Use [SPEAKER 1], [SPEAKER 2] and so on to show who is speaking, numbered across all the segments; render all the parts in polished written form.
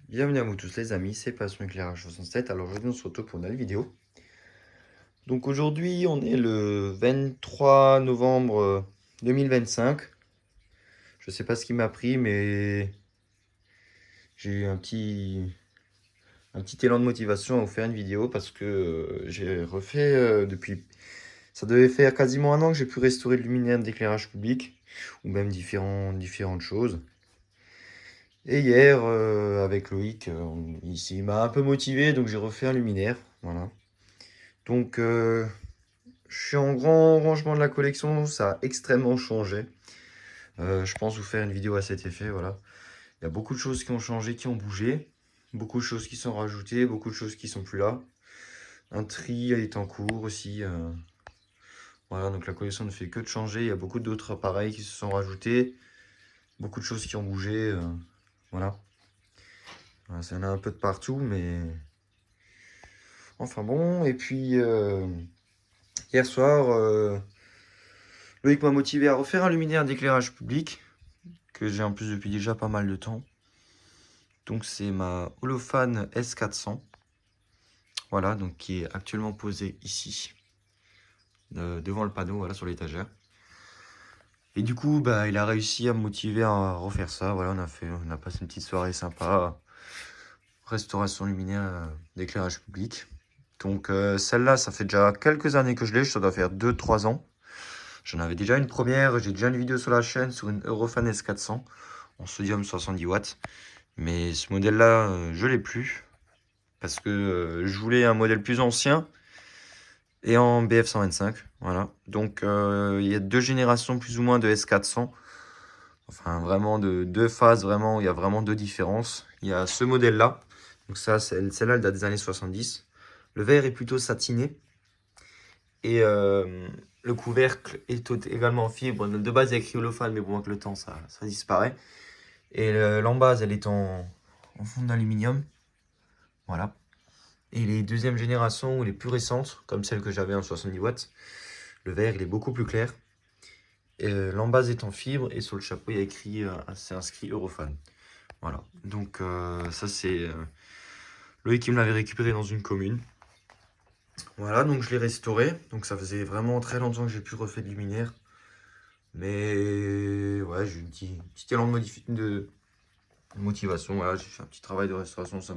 [SPEAKER 1] Bienvenue à vous tous les amis, c'est Passion Éclairage 67. Alors aujourd'hui on se retrouve pour une nouvelle vidéo. Donc aujourd'hui on est le 23 novembre 2025. Je sais pas ce qui m'a pris mais j'ai eu un petit élan de motivation à vous faire une vidéo parce que j'ai refait depuis... Ça devait faire quasiment un an que j'ai pu restaurer le luminaire d'éclairage public ou même différentes choses. Et hier, avec Loïc, il m'a un peu motivé, donc j'ai refait un luminaire. Voilà. Donc, je suis en grand rangement de la collection, ça a extrêmement changé. Je pense vous faire une vidéo à cet effet, voilà. Il y a beaucoup de choses qui ont changé, qui ont bougé. Beaucoup de choses qui sont rajoutées, beaucoup de choses qui sont plus là. Un tri est en cours aussi. Voilà, donc la collection ne fait que de changer. Il y a beaucoup d'autres appareils qui se sont rajoutés. Beaucoup de choses qui ont bougé. Voilà. Voilà, ça y en a un peu de partout, mais... Enfin bon, et puis hier soir, Loïc m'a motivé à refaire un luminaire d'éclairage public, que j'ai en plus depuis déjà pas mal de temps. Donc c'est ma Holophane S400, voilà, donc qui est actuellement posée ici, devant le panneau, voilà, sur l'étagère. Et du coup, bah, il a réussi à me motiver à refaire ça, voilà, on a passé une petite soirée sympa, restauration luminaire d'éclairage public. Donc celle-là, ça fait déjà quelques années que je l'ai, ça doit faire 2-3 ans. J'en avais déjà une première, j'ai déjà une vidéo sur la chaîne sur une Europhane S400 en sodium 70 watts. Mais ce modèle-là, je l'ai plus. Parce que je voulais un modèle plus ancien et en BF 125. Voilà. Donc il y a deux générations plus ou moins de S400. Enfin vraiment de deux phases, vraiment, il y a vraiment deux différences. Il y a ce modèle-là. Donc ça, celle-là, elle date des années 70. Le verre est plutôt satiné. Et le couvercle est également en fibre. De base, il y a écrit holophane, mais bon, avec le temps, ça disparaît. Et l'embase, elle est en fond d'aluminium. Voilà. Et les deuxième génération, ou les plus récentes, comme celle que j'avais en 70 watts, le verre, il est beaucoup plus clair. Et l'embase est en fibre. Et sur le chapeau, il y a écrit, c'est inscrit Europhane. Voilà. Donc, ça, c'est Loïc qui me l'avait récupéré dans une commune. Voilà, donc je l'ai restauré. Donc ça faisait vraiment très longtemps que j'ai pu refaire de luminaire. Mais ouais, j'ai eu un petit élan de motivation. Voilà, j'ai fait un petit travail de restauration. Ça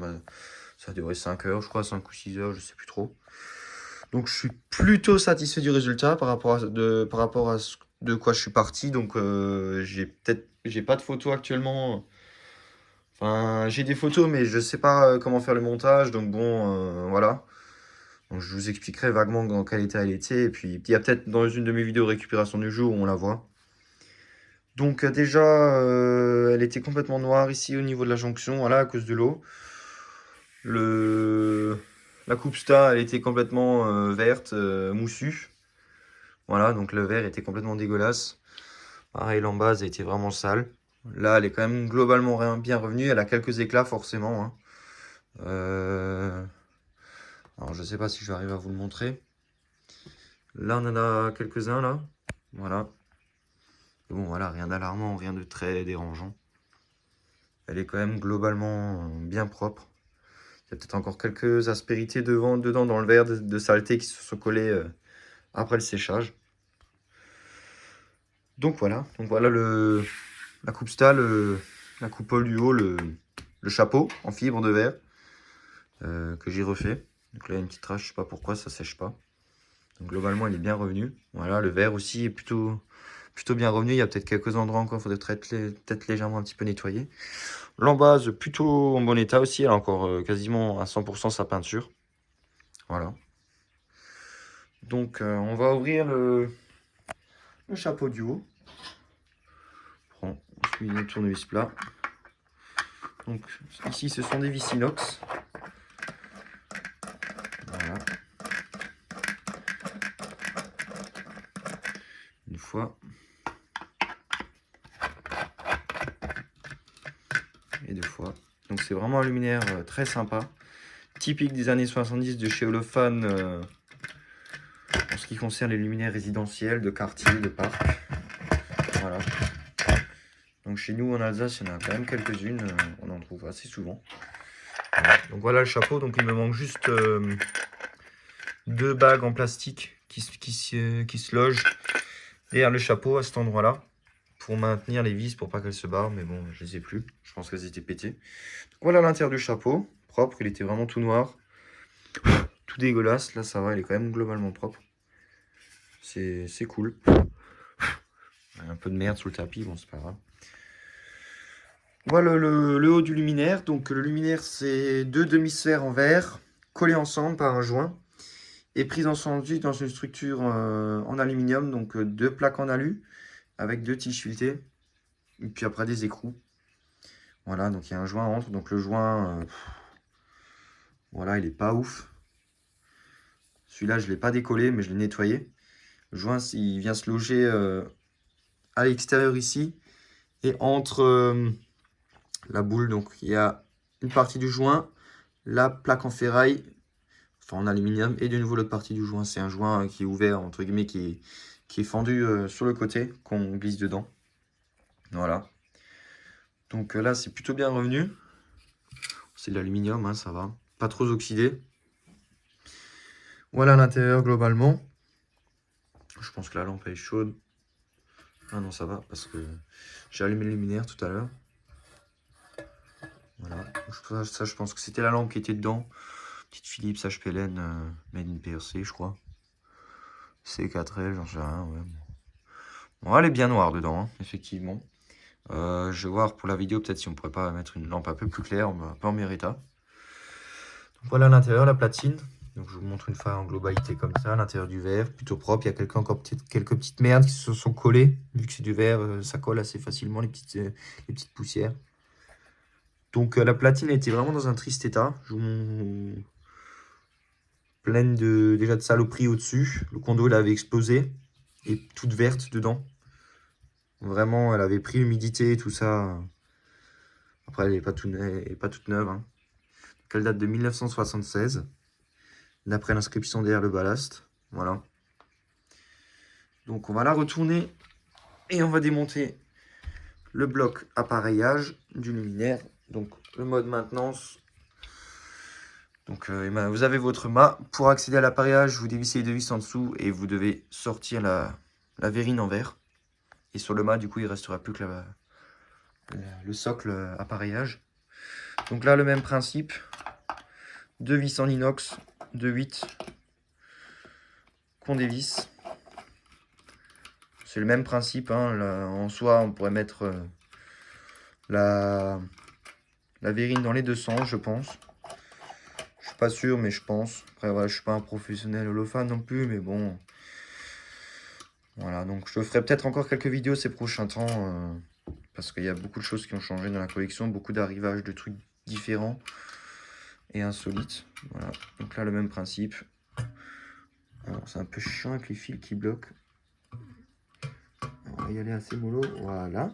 [SPEAKER 1] a duré 5 heures, je crois, 5 ou 6 heures, je sais plus trop. Donc je suis plutôt satisfait du résultat par rapport à de quoi je suis parti. Donc j'ai pas de photos actuellement. Enfin, j'ai des photos, mais je sais pas comment faire le montage. Donc bon, voilà. Donc, je vous expliquerai vaguement dans quel état elle était. Et puis, il y a peut-être dans une de mes vidéos récupération du jour où on la voit. Donc, déjà, elle était complètement noire ici au niveau de la jonction, voilà, à cause de l'eau. La coupe Sta, elle était complètement verte, moussue. Voilà, donc le verre était complètement dégueulasse. Pareil, l'embase a été vraiment sale. Là, elle est quand même globalement bien revenue. Elle a quelques éclats, forcément, hein. Alors, je sais pas si je vais arriver à vous le montrer. Là, on en a quelques-uns, là. Voilà. Et bon, voilà, rien d'alarmant, rien de très dérangeant. Elle est quand même globalement bien propre. Il y a peut-être encore quelques aspérités dedans dans le verre de saleté qui se sont collées après le séchage. Donc voilà la coupe Sta, la coupole du haut, le chapeau en fibre de verre que j'ai refait. Donc là, il y a une petite trace, je sais pas pourquoi, ça sèche pas. Donc globalement, il est bien revenu. Voilà, le verre aussi est plutôt bien revenu. Il y a peut-être quelques endroits encore, il faudrait peut-être légèrement un petit peu nettoyer. L'embase plutôt en bon état aussi, elle a encore quasiment à 100% sa peinture. Voilà. Donc on va ouvrir le chapeau du haut. On suit le tournevis plat. Donc ici ce sont des vis inox. Voilà. Une fois. Et deux fois. Donc c'est vraiment un luminaire très sympa. Typique des années 70 de chez Holophane en ce qui concerne les luminaires résidentiels, de quartier, de parc. Voilà. Donc chez nous en Alsace, il y en a quand même quelques-unes. On en trouve assez souvent. Voilà. Donc voilà le chapeau, donc il me manque juste 2 bagues en plastique qui se logent derrière le chapeau à cet endroit-là pour maintenir les vis pour pas qu'elles se barrent, mais bon, je les ai plus, je pense qu'elles étaient pétées. Donc voilà l'intérieur du chapeau, propre, il était vraiment tout noir, tout dégueulasse, là ça va, il est quand même globalement propre. C'est cool. Un peu de merde sous le tapis, bon c'est pas grave. Voilà le haut du luminaire. Donc le luminaire, c'est 2 demi-sphères en verre collées ensemble par un joint et prises ensemble dans une structure en aluminium. Donc 2 plaques en alu avec 2 tiges filetées et puis après des écrous. Voilà, donc il y a un joint entre. Donc le joint, voilà, il est pas ouf. Celui-là, je l'ai pas décollé, mais je l'ai nettoyé. Le joint, il vient se loger à l'extérieur ici et entre la boule. Donc il y a une partie du joint, la plaque en ferraille, enfin en aluminium, et de nouveau l'autre partie du joint. C'est un joint qui est ouvert, entre guillemets, qui est fendu sur le côté, qu'on glisse dedans. Voilà. Donc là, c'est plutôt bien revenu. C'est de l'aluminium, hein, ça va. Pas trop oxydé. Voilà l'intérieur globalement. Je pense que la lampe est chaude. Ah non, ça va, parce que j'ai allumé le luminaire tout à l'heure. Voilà. Ça, je pense que c'était la lampe qui était dedans. Petite Philips HPLN Made in PRC, je crois. C4L, j'en sais rien, ouais. Bon, elle est bien noire dedans, hein, effectivement. Je vais voir pour la vidéo, peut-être si on pourrait pas mettre une lampe un peu plus claire, un peu en Mérita. Donc voilà l'intérieur, la platine. Donc je vous montre une fois en globalité comme ça, l'intérieur du verre, plutôt propre. Il y a encore quelques petites merdes qui se sont collées. Vu que c'est du verre, ça colle assez facilement les petites poussières. Donc la platine était vraiment dans un triste état. Pleine déjà de saloperies au-dessus. Le condo, il avait explosé. Et toute verte dedans. Vraiment, elle avait pris l'humidité et tout ça. Après, elle n'est pas toute neuve. Hein. Donc, elle date de 1976. D'après l'inscription derrière le ballast. Voilà. Donc, on va la retourner. Et on va démonter le bloc appareillage du luminaire. Donc, le mode maintenance. Donc, vous avez votre mât. Pour accéder à l'appareillage, vous dévissez les deux vis en dessous. Et vous devez sortir la vérine en verre. Et sur le mât, du coup, il ne restera plus que le socle appareillage. Donc là, le même principe. 2 vis en inox de 8 qu'on dévisse. C'est le même principe. Hein. Là, en soi, on pourrait mettre la vérine dans les deux sens, je pense. Je suis pas sûr, mais je pense. Après, voilà, je suis pas un professionnel holophane non plus, mais bon. Voilà, donc je ferai peut-être encore quelques vidéos ces prochains temps. Parce qu'il y a beaucoup de choses qui ont changé dans la collection. Beaucoup d'arrivages de trucs différents et insolites. Voilà, donc là, le même principe. Alors, c'est un peu chiant avec les fils qui bloquent. On va y aller assez mollo. Voilà.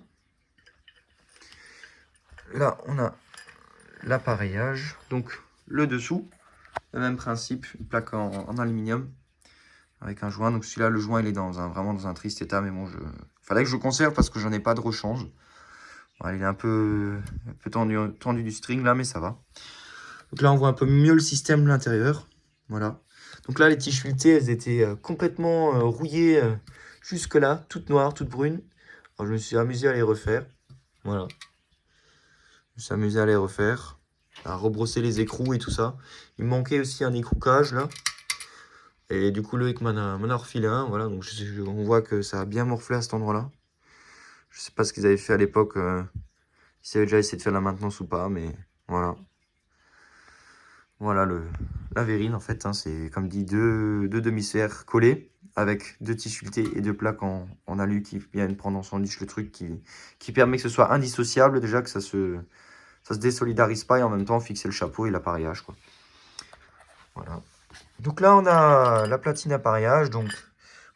[SPEAKER 1] Là, on a l'appareillage. Donc, le dessous, le même principe. Une plaque en aluminium avec un joint. Donc, celui-là, le joint, il est vraiment dans un triste état. Mais bon, fallait que je le conserve parce que j'en ai pas de rechange. Voilà, il est un peu tendu du string là, mais ça va. Donc là, on voit un peu mieux le système de l'intérieur. Voilà. Donc là, les tiges filetées, elles étaient complètement rouillées jusque là, toutes noires, toutes brunes. Alors, je me suis amusé à les refaire. Voilà. Je me suis amusé à les refaire, à rebrosser les écrous et tout ça. Il me manquait aussi un écroucage là. Et du coup, Loïc m'en a refilé un. Voilà, donc on voit que ça a bien morflé à cet endroit-là. Je sais pas ce qu'ils avaient fait à l'époque. S'ils avaient déjà essayé de faire la maintenance ou pas, mais voilà. Voilà la vérine en fait, hein, c'est comme dit deux demi-sphères collées avec 2 tiges filetées et 2 plaques en alu qui viennent prendre en sandwich le truc qui permet que ce soit indissociable, déjà que ça se désolidarise pas et en même temps fixer le chapeau et l'appareillage quoi. Voilà. Donc là on a la platine appareillage, donc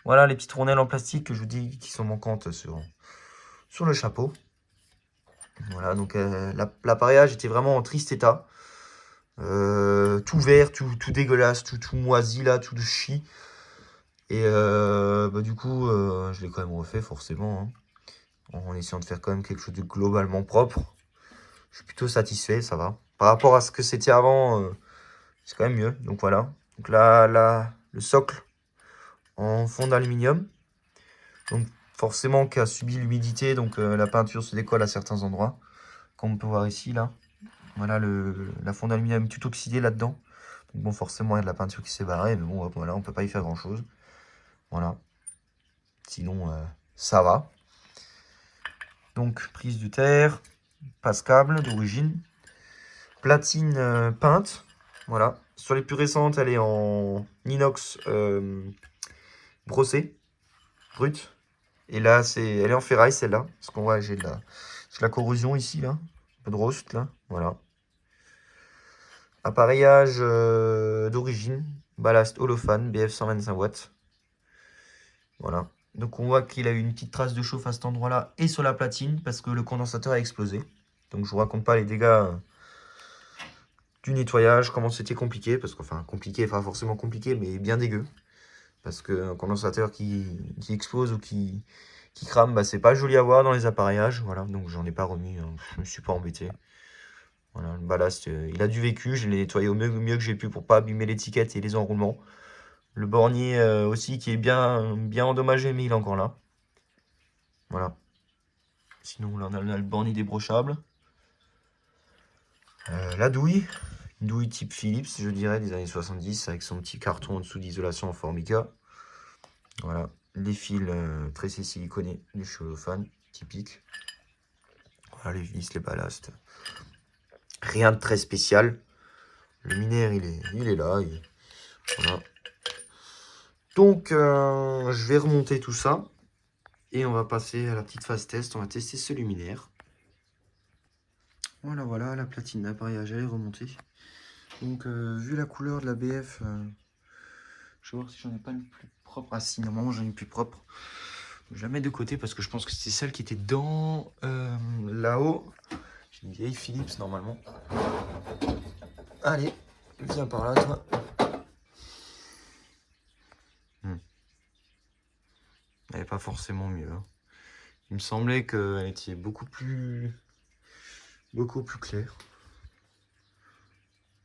[SPEAKER 1] voilà les petites rondelles en plastique que je vous dis qui sont manquantes sur le chapeau. Voilà, donc l'appareillage était vraiment en triste état. Tout vert, tout dégueulasse, tout moisi là, tout de chi. Et du coup, je l'ai quand même refait forcément. Hein, en essayant de faire quand même quelque chose de globalement propre. Je suis plutôt satisfait, ça va. Par rapport à ce que c'était avant, c'est quand même mieux. Donc voilà. Donc là, le socle en fond d'aluminium. Donc forcément qui a subi l'humidité, donc la peinture se décolle à certains endroits. Comme on peut voir ici, là. Voilà, la fond d'aluminium tout oxydé là-dedans. Donc bon, forcément, il y a de la peinture qui s'est barrée, mais bon, voilà, on peut pas y faire grand-chose. Voilà. Sinon, ça va. Donc, prise de terre, passe-câble d'origine. Platine peinte. Voilà. Sur les plus récentes, elle est en inox brossé, brut. Et là, elle est en ferraille, celle-là. Parce qu'on voit, j'ai de la corrosion ici, là. Un peu de rost, là. Voilà. Appareillage d'origine. Ballast Holophane, BF 125 watts. Voilà. Donc on voit qu'il a eu une petite trace de chauffe à cet endroit-là et sur la platine parce que le condensateur a explosé. Donc je vous raconte pas les dégâts du nettoyage, comment c'était compliqué. Parce que, enfin, compliqué, pas forcément compliqué, mais bien dégueu. Parce qu'un condensateur qui explose ou qui crame, bah, c'est pas joli à voir dans les appareillages. Voilà, donc j'en ai pas remis, hein. Je me suis pas embêté. Voilà, le ballast, il a du vécu. Je l'ai nettoyé au mieux que j'ai pu pour pas abîmer l'étiquette et les enroulements. Le bornier aussi qui est bien endommagé, mais il est encore là. Voilà. Sinon, là, on a le bornier débrochable. La douille. Une douille type Philips, je dirais, des années 70, avec son petit carton en dessous d'isolation en formica. Voilà. Les fils tressés siliconés du Holophane, typique. Voilà, les vis, les ballasts. Rien de très spécial. Le luminaire, il est là. Voilà. Donc, je vais remonter tout ça. Et on va passer à la petite phase test. On va tester ce luminaire. Voilà, la platine d'appareillage, elle est remontée. Donc, vu la couleur de la BF, je vais voir si j'en ai pas une plus propre. Ah si, normalement j'en ai une plus propre. Je la mets de côté parce que je pense que c'était celle qui était dans là-haut. J'ai une vieille Philips normalement. Allez, viens par là toi. Elle n'est pas forcément mieux, hein. Il me semblait qu'elle était beaucoup plus claire.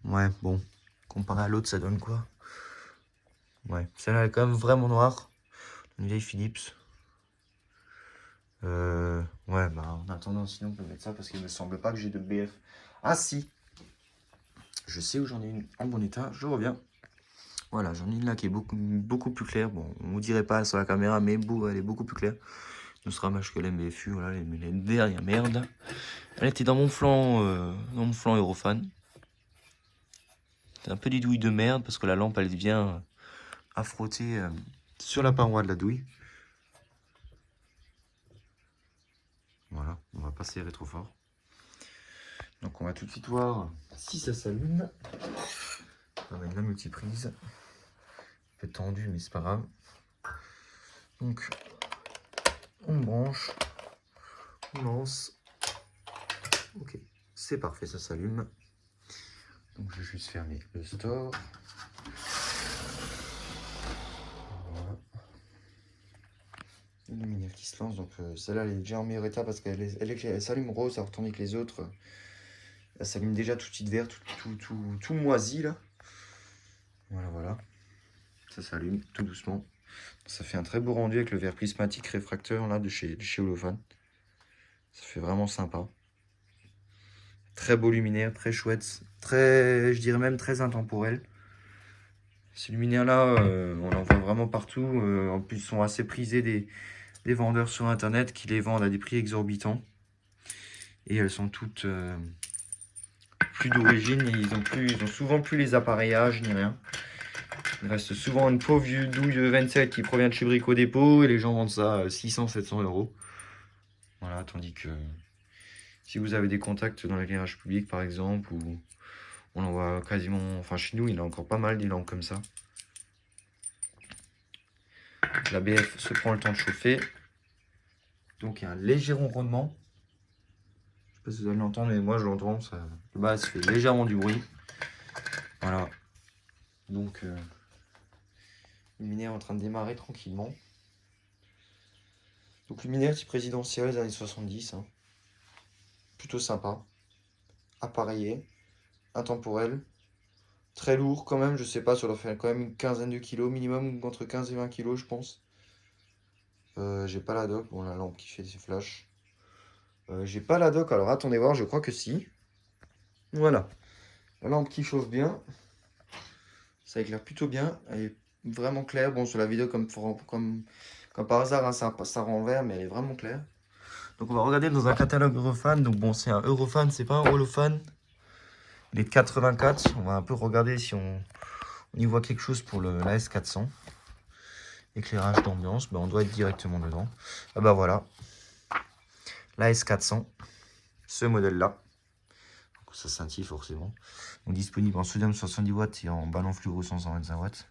[SPEAKER 1] Ouais, bon. Comparé à l'autre, ça donne quoi? Ouais, celle-là elle est quand même vraiment noire. Une vieille Philips. Ouais, bah en attendant, sinon on peut mettre ça parce qu'il me semble pas que j'ai de BF. Ah si, je sais où j'en ai une en bon état, je reviens. Voilà, j'en ai une là qui est beaucoup plus claire. Bon, on vous dirait pas sur la caméra, mais elle est beaucoup plus claire. Ne sera match que l'MBFU, voilà, les dernières merdes. Elle était dans mon flanc Eurofan. C'est un peu des douilles de merde parce que la lampe elle vient à frotter sur la paroi de la douille. Voilà, on va pas serrer trop fort. Donc on va tout de suite voir si ça s'allume. On va mettre la multiprise. Un peu tendu, mais c'est pas grave. Donc on branche, on lance. Ok, c'est parfait, ça s'allume. Donc je vais juste fermer le store. Voilà. Une lumière qui se lance, donc celle-là elle est déjà en meilleur état parce qu'elle s'allume rose, alors tandis que les autres, elle s'allume déjà tout de suite vert, tout moisi là. Voilà. Ça s'allume tout doucement. Ça fait un très beau rendu avec le verre prismatique réfracteur là de chez Holophane. Ça fait vraiment sympa. Très beau luminaire, très chouette, je dirais même très intemporel. Ces luminaires-là, on en voit vraiment partout. En plus, ils sont assez prisés des vendeurs sur Internet qui les vendent à des prix exorbitants. Et elles sont toutes plus d'origine. Ils ont souvent plus les appareillages ni rien. Il reste souvent une pauvre vieux douille de 27 qui provient de chez Brico Dépôt et les gens vendent ça 600-700 euros. Voilà, tandis que si vous avez des contacts dans l'éclairage public par exemple, ou on en voit quasiment, enfin chez nous il y en a encore pas mal des lampes comme ça. La BF se prend le temps de chauffer. Donc il y a un léger ronronnement. Je sais pas si vous allez l'entendre, mais moi je l'entends. Le bas fait légèrement du bruit. Voilà. Donc le luminaire est en train de démarrer tranquillement. Donc luminaire type présidentiel des années 70. Hein. Plutôt sympa. appareillé, intemporel. Très lourd quand même, je sais pas, ça doit faire quand même une quinzaine de kilos minimum, entre 15 et 20 kilos je pense. J'ai pas la doc, bon la lampe qui fait ses flashs. J'ai pas la doc, alors attendez voir, je crois que si. Voilà, la lampe qui chauffe bien, ça éclaire plutôt bien, elle est vraiment claire. Bon sur la vidéo comme par hasard, hein, ça rend vert, mais elle est vraiment claire. Donc on va regarder dans un catalogue Eurofan, donc bon c'est un Eurofan, c'est pas un Holofan. Il est de 84, on va un peu regarder si on y voit quelque chose pour la S400. Éclairage d'ambiance, on doit être directement dedans. Ah bah voilà, la S400, ce modèle-là. Ça scintille forcément. Donc disponible en sodium 70 watts et en ballon fluorescent 125 watts.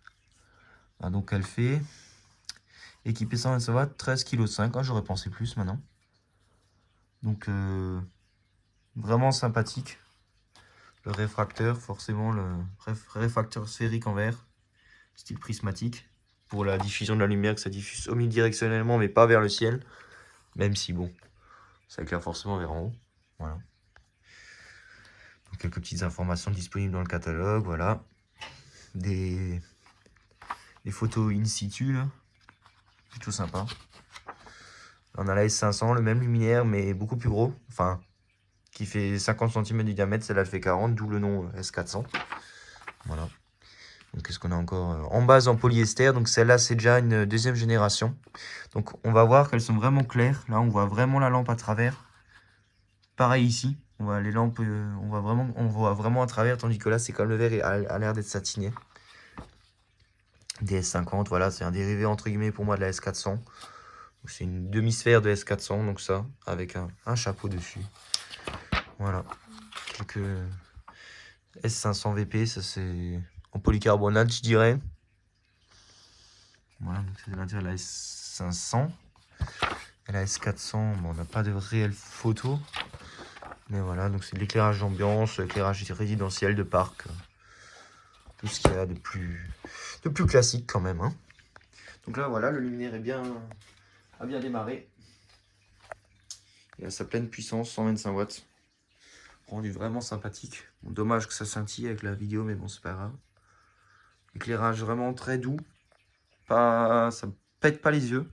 [SPEAKER 1] Ah, donc elle fait, équipée 125 watts, 13,5 kg. Ah, j'aurais pensé plus maintenant. Donc vraiment sympathique. Le réfracteur, forcément le réfracteur sphérique en verre, style prismatique. Pour la diffusion de la lumière, que ça diffuse omnidirectionnellement mais pas vers le ciel. Même si bon, ça éclaire forcément vers en haut. Voilà. Donc quelques petites informations disponibles dans le catalogue, voilà. Des photos in situ, là. Plutôt sympa. On a la S500, le même luminaire, mais beaucoup plus gros. Enfin, qui fait 50 cm de diamètre, celle-là elle fait 40, d'où le nom S400. Voilà. Donc qu'est-ce qu'on a encore en base en polyester, donc celle-là c'est déjà une deuxième génération. Donc on va voir qu'elles sont vraiment claires. Là on voit vraiment la lampe à travers. Pareil ici, on voit les lampes, on voit vraiment à travers, tandis que là c'est comme le verre a l'air d'être satiné. Des S50, voilà, c'est un dérivé entre guillemets pour moi de la S400. C'est une demi-sphère de S400, donc ça, avec un chapeau dessus. Voilà, quelques S500 VP, ça c'est en polycarbonate, je dirais. Voilà, donc c'est l'intérieur de la S500. Et la S400, bon, on n'a pas de réelle photo. Mais voilà, donc c'est de l'éclairage d'ambiance, l'éclairage résidentiel de parc. Tout ce qu'il y a de plus classique quand même. Hein. Donc là, voilà, le luminaire a bien démarré. Et à sa pleine puissance, 125 watts. Rendu vraiment sympathique. Bon, dommage que ça scintille avec la vidéo, mais bon, c'est pas grave. Éclairage vraiment très doux. Ça pète pas les yeux.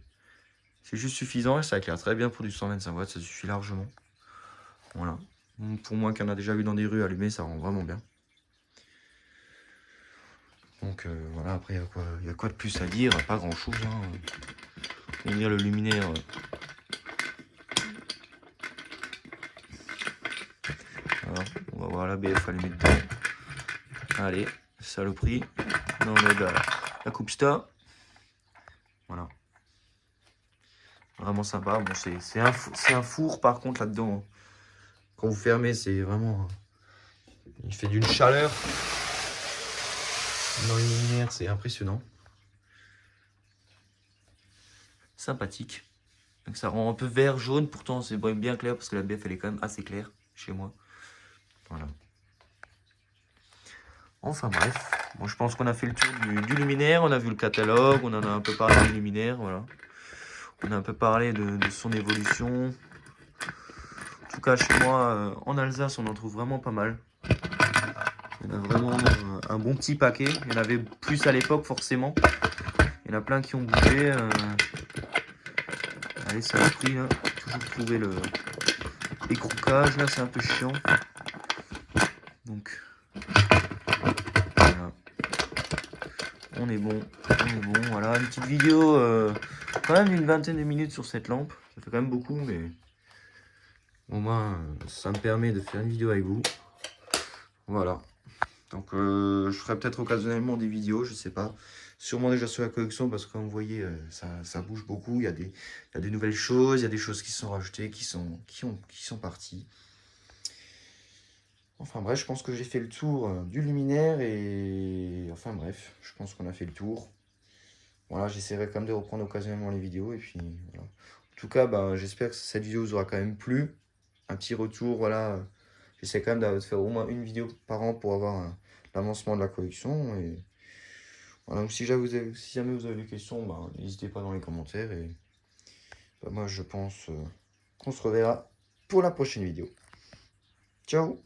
[SPEAKER 1] C'est juste suffisant et ça éclaire très bien pour du 125 watts. Ça suffit largement. Voilà. Pour moi qui en a déjà vu dans des rues allumées, ça rend vraiment bien. Donc voilà, après il y a quoi de plus à dire? Pas grand chose. Hein. On va dire le luminaire. Voilà. On va voir la BF allumée dedans. Allez, saloperie. Non, on est la coupe Sta. Voilà. Vraiment sympa. Bon, c'est un four par contre là-dedans. Quand vous fermez, c'est vraiment. Il fait d'une chaleur. Dans le luminaire, c'est impressionnant. Sympathique. Donc ça rend un peu vert, jaune. Pourtant, c'est bien clair parce que la BF elle est quand même assez claire chez moi. Voilà. Enfin bref. Bon, je pense qu'on a fait le tour du luminaire. On a vu le catalogue. On en a un peu parlé du luminaire. Voilà. On a un peu parlé de son évolution. En tout cas, chez moi, en Alsace, on en trouve vraiment pas mal. Il y en a vraiment un bon petit paquet. Il y en avait plus à l'époque, forcément. Il y en a plein qui ont bougé. Allez, ça a pris, là. Toujours trouver les croquages, là, c'est un peu chiant. Donc, voilà. On est bon. Voilà, une petite vidéo, quand même une vingtaine de minutes sur cette lampe. Ça fait quand même beaucoup, mais au moins, ça me permet de faire une vidéo avec vous. Voilà. Donc je ferai peut-être occasionnellement des vidéos, je sais pas. Sûrement déjà sur la collection parce que comme vous voyez, ça bouge beaucoup. Il y a des nouvelles choses, il y a des choses qui sont rajoutées, qui sont parties. Enfin bref, je pense que j'ai fait le tour du luminaire et... Enfin bref, je pense qu'on a fait le tour. Voilà, j'essaierai quand même de reprendre occasionnellement les vidéos et puis voilà. En tout cas, j'espère que cette vidéo vous aura quand même plu. Un petit retour, voilà. J'essaie quand même de faire au moins une vidéo par an pour avoir l'avancement de la collection. Et voilà, donc si jamais vous avez des questions, n'hésitez pas dans les commentaires. Et moi, je pense qu'on se reverra pour la prochaine vidéo. Ciao!